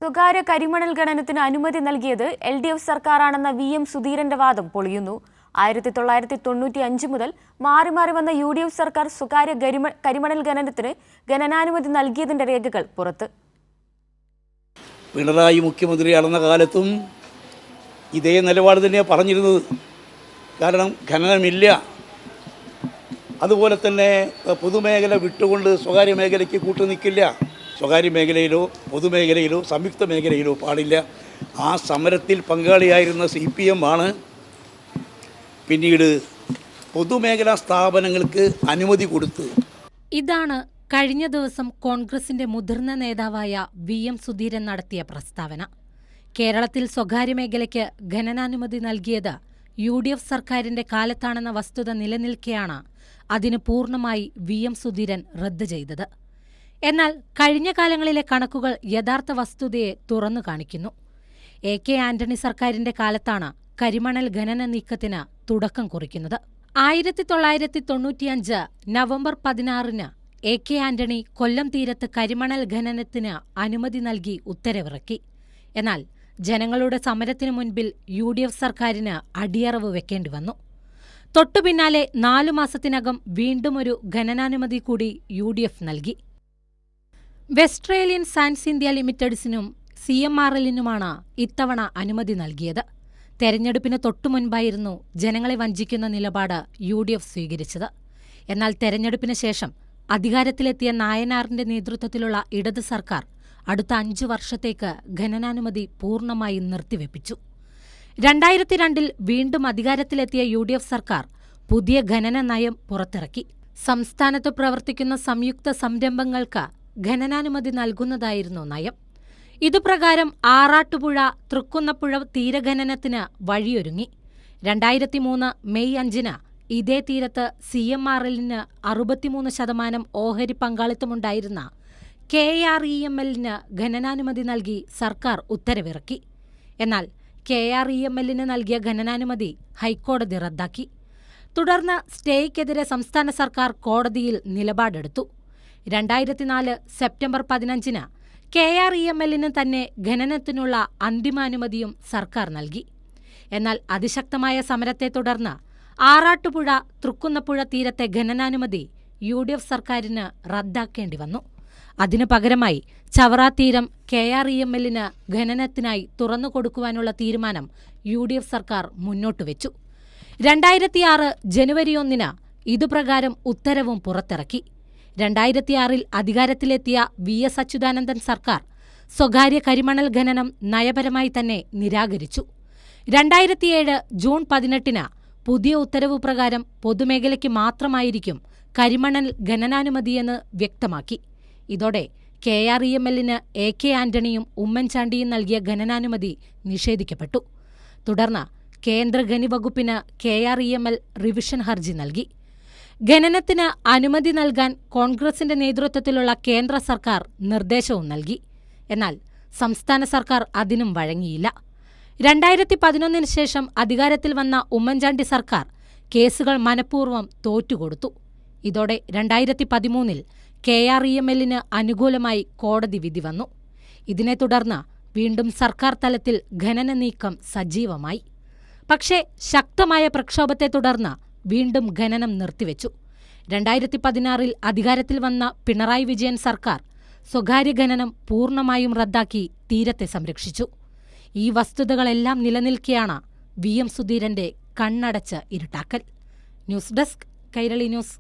സ്വകാര്യ കരിമണൽ ഖനനത്തിന് അനുമതി നൽകിയത് LDF സർക്കാരാണെന്ന VM സുധീരന്റെ വാദം പൊളിയുന്നു. 1995 മുതൽ മാറി മാറി വന്ന UDF സർക്കാർ സ്വകാര്യ കരിമണൽ ഖനനത്തിന് ഖനനാനുമതി നൽകിയതിന്റെ രേഖകൾ പുറത്ത്. പിണറായി മുഖ്യമന്ത്രിയാണെന്ന കാലത്തും ഇതേ നിലപാട് തന്നെയാണ് പറഞ്ഞിരുന്നത്. കാരണം ഖനനമില്ല, അതുപോലെ തന്നെ പൊതുമേഖല വിട്ടുകൊണ്ട് സ്വകാര്യ മേഖലയ്ക്ക് കൂട്ടുനിൽക്കില്ല. സ്വകാര്യ മേഖലയിലോ പൊതുമേഖലയിലോ സംയുക്ത മേഖലയിലോ പാടില്ല. ആ സമരത്തിൽ പങ്കാളിയായിരുന്ന CPM ആണ് പിന്നീട് പൊതുമേഖലാ സ്ഥാപനങ്ങൾക്ക് അനുമതി കൊടുത്ത്. ഇതാണ് കഴിഞ്ഞ ദിവസം കോൺഗ്രസിന്റെ മുതിർന്ന നേതാവായ VM സുധീരൻ നടത്തിയ പ്രസ്താവന. കേരളത്തിൽ സ്വകാര്യ മേഖലയ്ക്ക് ഖനനാനുമതി നൽകിയത് UDF സർക്കാരിന്റെ കാലത്താണെന്ന വസ്തുത നിലനിൽക്കെയാണ് അതിന് പൂർണ്ണമായി VM സുധീരൻ റദ്ദ് ചെയ്തത്. എന്നാൽ കഴിഞ്ഞ കാലങ്ങളിലെ കണക്കുകൾ യഥാർത്ഥ വസ്തുതയെ തുറന്നു കാണിക്കുന്നു. AK ആന്റണി സർക്കാരിന്റെ കാലത്താണ് കരിമണൽ ഖനന നീക്കത്തിന് തുടക്കം കുറിക്കുന്നത്. 1995 നവംബർ 16 AK ആന്റണി കൊല്ലം തീരത്ത് കരിമണൽ ഖനനത്തിന് അനുമതി നൽകി ഉത്തരവിറക്കി. എന്നാൽ ജനങ്ങളുടെ സമരത്തിനു മുൻപിൽ UDF സർക്കാരിന് അടിയറവ് വെക്കേണ്ടി വന്നു. തൊട്ടുപിന്നാലെ 4 മാസത്തിനകം വീണ്ടും ഒരു ഖനനാനുമതി കൂടി UDF നൽകി. വെസ്ട്രേലിയൻ സാൻഡ്സ് ഇന്ത്യ ലിമിറ്റഡ്സിനും CMRLനുമാണ് ഇത്തവണ അനുമതി നൽകിയത്. തെരഞ്ഞെടുപ്പിന് തൊട്ടുമുൻപായിരുന്നു ജനങ്ങളെ വഞ്ചിക്കുന്ന നിലപാട് UDF സ്വീകരിച്ചത്. എന്നാൽ തെരഞ്ഞെടുപ്പിന് ശേഷം അധികാരത്തിലെത്തിയ നായനാറിന്റെ നേതൃത്വത്തിലുള്ള ഇടത് സർക്കാർ അടുത്ത 5 വർഷത്തേക്ക് ഖനനാനുമതി പൂർണ്ണമായി നിർത്തിവെപ്പിച്ചു. 2002 വീണ്ടും അധികാരത്തിലെത്തിയ UDF സർക്കാർ പുതിയ ഖനന നയം പുറത്തിറക്കി. സംസ്ഥാനത്ത് പ്രവർത്തിക്കുന്ന സംയുക്ത സംരംഭങ്ങൾക്ക് ഖനനാനുമതി നൽകുന്നതായിരുന്നു നയം. ഇതുപ്രകാരം ആറാട്ടുപുഴ തൃക്കുന്നപ്പുഴ തീരഖനനത്തിന് വഴിയൊരുങ്ങി. 2003 മെയ് 5 ഇതേ തീരത്ത് CMRLന് 63% ഓഹരി പങ്കാളിത്തമുണ്ടായിരുന്ന KREMLന് ഖനനാനുമതി നൽകി സർക്കാർ ഉത്തരവിറക്കി. എന്നാൽ KREMLന് നൽകിയ ഖനനാനുമതി ഹൈക്കോടതി റദ്ദാക്കി. തുടർന്ന് സ്റ്റേയ്ക്കെതിരെ സംസ്ഥാന സർക്കാർ കോടതിയിൽ നിലപാടെടുത്തു. 2004 സെപ്റ്റംബർ 15 KREMLന് തന്നെ ഖനനത്തിനുള്ള അന്തിമാനുമതിയും സർക്കാർ നൽകി. എന്നാൽ അതിശക്തമായ സമരത്തെ തുടർന്ന് ആറാട്ടുപുഴ തൃക്കുന്നപ്പുഴ തീരത്തെ ഖനനാനുമതി UDF സർക്കാരിന് റദ്ദാക്കേണ്ടി വന്നു. അതിനു പകരമായി ചവറ തീരം KREMLന് ഖനനത്തിനായി തുറന്നുകൊടുക്കുവാനുള്ള തീരുമാനം UDF സർക്കാർ മുന്നോട്ടുവെച്ചു. 2006 ജനുവരി 1 ഇതുപ്രകാരം ഉത്തരവും പുറത്തിറക്കി. 2006 അധികാരത്തിലെത്തിയ VS അച്യുതാനന്ദൻ സർക്കാർ സ്വകാര്യ കരിമണൽ ഖനനം നയപരമായി തന്നെ നിരാകരിച്ചു. 2007 ജൂൺ 18 പുതിയ ഉത്തരവ് പ്രകാരം പൊതുമേഖലയ്ക്ക് മാത്രമായിരിക്കും കരിമണൽ ഖനനാനുമതിയെന്ന് വ്യക്തമാക്കി. ഇതോടെ KREMLന് AK ആന്റണിയും ഉമ്മൻചാണ്ടിയും നൽകിയ ഖനനാനുമതി നിഷേധിക്കപ്പെട്ടു. തുടർന്ന് കേന്ദ്ര ഖനി വകുപ്പിന് KREML റിവിഷൻ ഹർജി നൽകി. ഖനനത്തിന് അനുമതി നൽകാൻ കോൺഗ്രസിന്റെ നേതൃത്വത്തിലുള്ള കേന്ദ്ര സർക്കാർ നിർദ്ദേശവും നൽകി. എന്നാൽ സംസ്ഥാന സർക്കാർ അതിനും വഴങ്ങിയില്ല. 2011 ശേഷം അധികാരത്തിൽ വന്ന ഉമ്മൻചാണ്ടി സർക്കാർ കേസുകൾ മനഃപൂർവ്വം തോറ്റുകൊടുത്തു. ഇതോടെ 2013 KREMLന് അനുകൂലമായി കോടതി വിധി വന്നു. ഇതിനെ തുടർന്ന് വീണ്ടും സർക്കാർ തലത്തിൽ ഖനന നീക്കം സജീവമായി. പക്ഷേ ശക്തമായ പ്രക്ഷോഭത്തെ തുടർന്ന് വീണ്ടും ഖനനം നിർത്തിവെച്ചു. 2016 അധികാരത്തിൽ വന്ന പിണറായി വിജയൻ സർക്കാർ സ്വകാര്യ ഖനനം പൂർണ്ണമായും റദ്ദാക്കി തീരത്തെ സംരക്ഷിച്ചു. ഈ വസ്തുതകളെല്ലാം നിലനിൽക്കെയാണ് VM സുധീരന്റെ കണ്ണടച്ച് ഇരുട്ടാക്കൽ. News desk Kairali news.